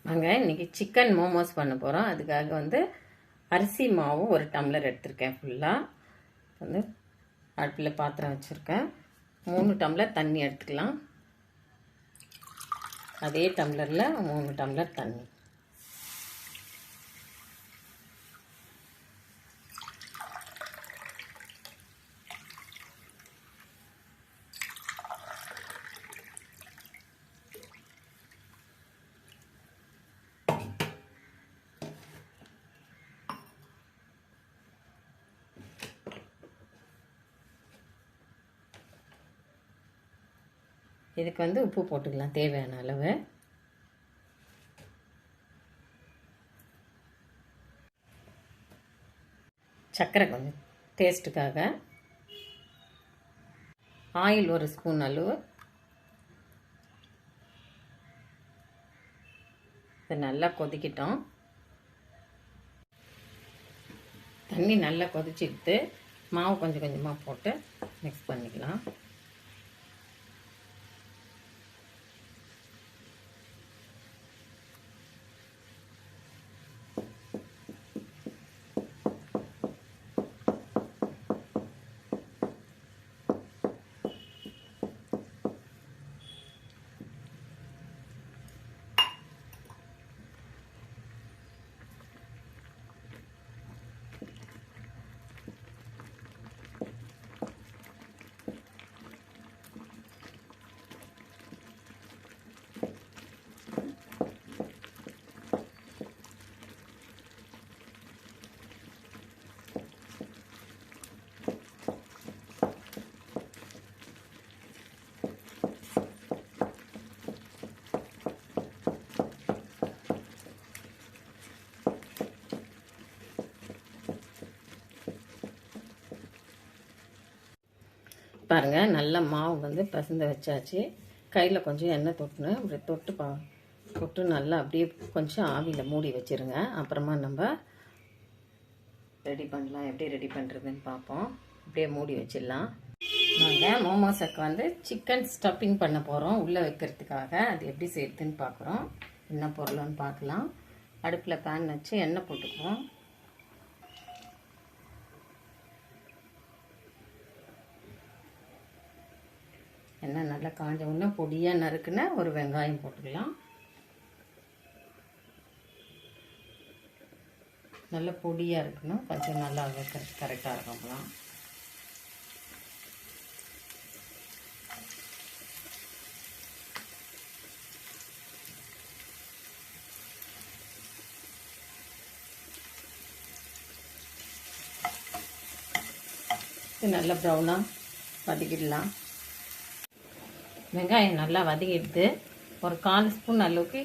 வாங்க இன்றைக்கி சிக்கன் மோமோஸ் பண்ண போகிறோம். அதுக்காக வந்து அரிசி மாவு 1 டம்ளர் எடுத்திருக்கேன். ஃபுல்லாக வந்து அடுப்பில் பாத்திரம் வச்சுருக்கேன். 3 டம்ளர் தண்ணி எடுத்துக்கலாம். அதே டம்ளரில் 3 டம்ளர் தண்ணி. இதுக்கு வந்து உப்பு போட்டுக்கலாம் தேவையான அளவு. சர்க்கரை கொஞ்சம் டேஸ்ட்டுக்காக. ஆயில் 1 ஸ்பூன் அளவு. இது நல்லா கொதிக்கிட்டோம். தண்ணி நல்லா கொதிச்சுட்டு மாவு கொஞ்சம் கொஞ்சமாக போட்டு மிக்ஸ் பண்ணிக்கலாம். பாருங்கள், நல்ல மாவு வந்து பசந்து வச்சாச்சு. கையில் கொஞ்சம் எண்ணெய் தொட்டுன்னு அப்படி தொட்டு நல்லா அப்படியே கொஞ்சம் ஆவியில் மூடி வச்சுருங்க. அப்புறமா நம்ம ரெடி பண்ணலாம். எப்படி ரெடி பண்ணுறதுன்னு பார்ப்போம். அப்படியே மூடி வச்சிடலாம். நாங்கள் மோமோஸுக்கு வந்து சிக்கன் ஸ்டஃபிங் பண்ண போகிறோம் உள்ளே வைக்கிறதுக்காக. அது எப்படி செய்யுதுன்னு பார்க்குறோம். என்ன பொருள்னு பார்க்கலாம். அடுப்பில் பேன் வச்சு எண்ணெய் போட்டுக்குவோம். எண்ணெய் நல்லா காஞ்ச உடனே பொடியாக நறுக்குன்னா ஒரு வெங்காயம் போட்டுக்கலாம். நல்ல பொடியாக இருக்கணும். கொஞ்சம் நல்லா வைக்கிறது கரெக்டாக இருக்கும்லாம். இது நல்லா ப்ரௌனாக வதக்கிடலாம். வெங்காயம் நல்லா வதக்கிடுது. ஒரு 1/4 ஸ்பூன் அளவுக்கு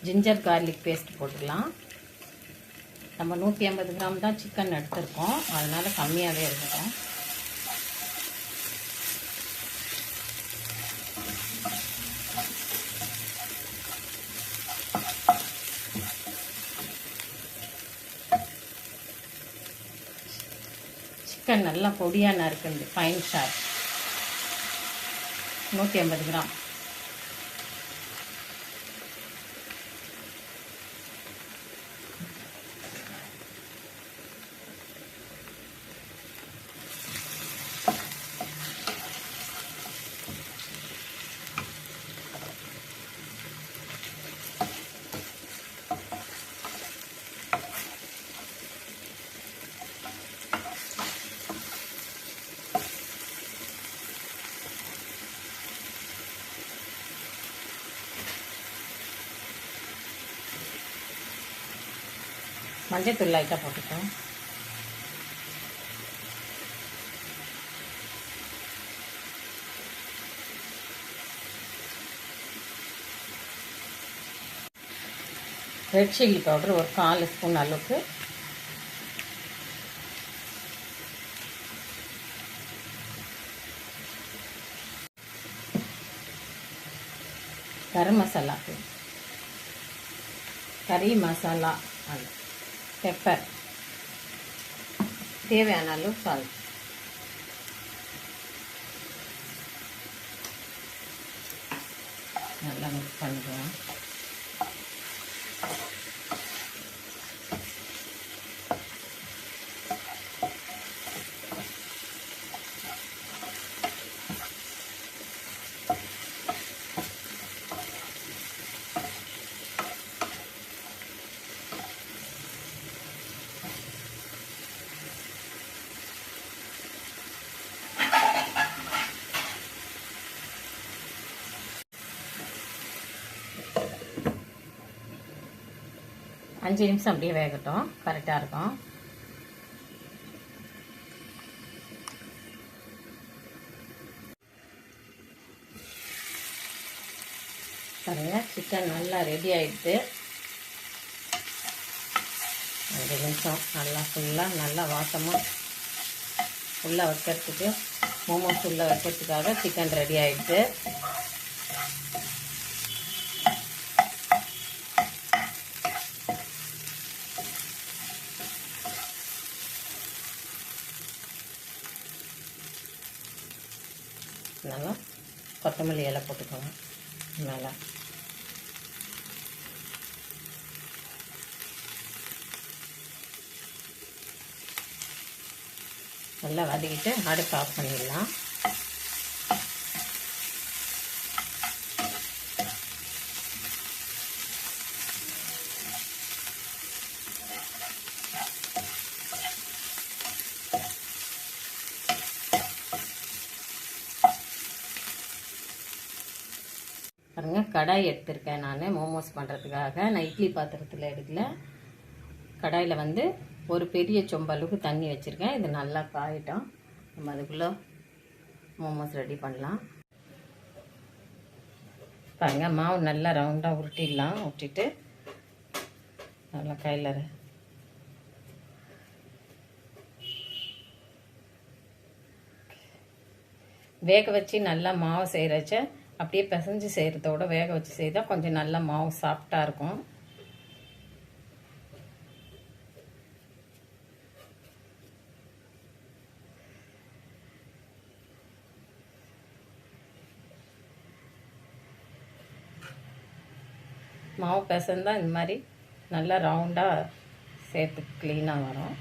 ஜிஞ்சர் கார்லிக் பேஸ்ட் போட்டுக்கலாம். நம்ம 150 கிராம் தான் சிக்கன் எடுத்துருக்கோம், அதனால் கம்மியாகவே இருக்கட்டும். சிக்கன் நல்லா பொடியாக நறுக்குது. Fine sharp 150 gram. மஞ்சத்தூள் லைட்டாக போட்டுக்கோம். ரெட் சில்லி பவுடர் ஒரு 1/4 ஸ்பூன் அளவுக்கு. கரம் மசாலா, கறி மசாலா, பெப்பர், தேவையான அளவு சால்ட். நல்லா மிக்ஸ் பண்ணிக்கலாம். அஞ்சு நிமிஷம் அப்படியே வேகட்டும், கரெக்டாக இருக்கும். பாருங்க, சிக்கன் நல்லா ரெடி ஆகிடுது. 5 நிமிஷம் நல்லா ஃபுல்லாக நல்லா வாசமாக உள்ளே வைக்கிறதுக்கு, மோமோஸ் உள்ளே வைக்கிறதுக்காக சிக்கன் ரெடி ஆகிடுது. நல்லா கொத்தமல்லி இலை போட்டுக்கோங்க மேலே. நல்லா வதக்கிட்டு அடுப்பு ஆஃப் பண்ணிடலாம். பாருங்க, கடாய் எடுத்திருக்கேன் நான் மோமோஸ் பண்ணுறதுக்காக. நான் இட்லி பாத்திரத்தில் எடுக்கல, கடாயில் வந்து ஒரு பெரிய சொம்பளவுக்கு தண்ணி வச்சுருக்கேன். இது நல்லா காயிட்டோம். நம்ம அதுக்குள்ளே மோமோஸ் ரெடி பண்ணலாம். பாருங்க, மாவு நல்லா ரவுண்டாக உருட்டிடலாம். உருட்டிட்டு நல்லா கையில் வேக வச்சு நல்லா மாவு செய்கிறச்ச அப்படியே பிசைஞ்சு செய்கிறதோட வேக வச்சு செய்தால் கொஞ்சம் நல்லா மாவு சாஃப்டாக இருக்கும். மாவு பிசைந்தா இந்த மாதிரி நல்லா ரவுண்டாக சேர்த்து க்ளீனாக வரும்.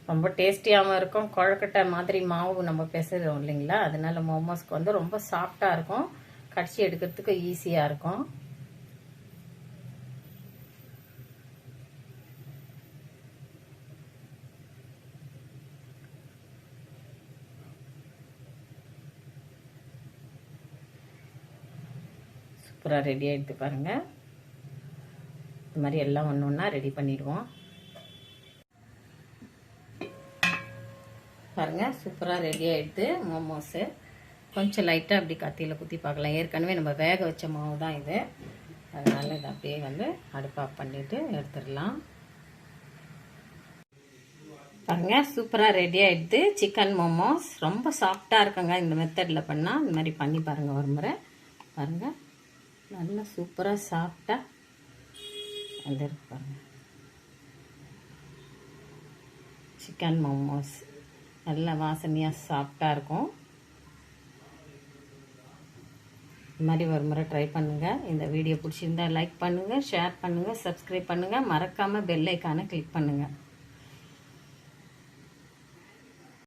ரொம்ப டேஸ்டியாகவும் இருக்கும். கொழக்கட்டை மாதிரி மாவு நம்ம பிசைறோம் இல்லைங்களா, அதனால மோமோஸ்க்கு வந்து ரொம்ப சாஃப்டாக இருக்கும். கடிச்சு எடுக்கிறதுக்கு ஈஸியாக இருக்கும். சூப்பராக ரெடி ஆகிடுது பாருங்கள். இது மாதிரி எல்லாம் ஒன்று ஒன்றா ரெடி பண்ணிடுவோம். பாருங்கள், சூப்பராக ரெடி ஆகிடுது மோமோஸு. கொஞ்சம் லைட்டாக அப்படி கத்தியில் குத்தி பார்க்கலாம். ஏற்கனவே நம்ம வேக வச்ச மாவு தான் இது, அதனால் இதை அப்படியே வந்து அடுப்பு ஆஃப் பண்ணிவிட்டு எடுத்துடலாம். பாருங்கள், சூப்பராக ரெடி ஆகிடுது சிக்கன் மோமோஸ். ரொம்ப சாஃப்டாக இருக்குங்க. இந்த மெத்தடில் பண்ணால் இந்த மாதிரி பண்ணி பாருங்கள் ஒரு முறை. பாருங்கள், நல்லா சூப்பராக சாஃப்டாக வந்துருக்கு பாருங்கள். சிக்கன் மோமோஸ் நல்ல வாசனையாக சாஃப்டாக இருக்கும். இது மாதிரி ஒரு முறை ட்ரை பண்ணுங்கள். இந்த வீடியோ பிடிச்சிருந்தா லைக் பண்ணுங்கள், ஷேர் பண்ணுங்கள், சப்ஸ்கிரைப் பண்ணுங்கள். மறக்காமல் பெல் ஐக்கானை கிளிக் பண்ணுங்கள்.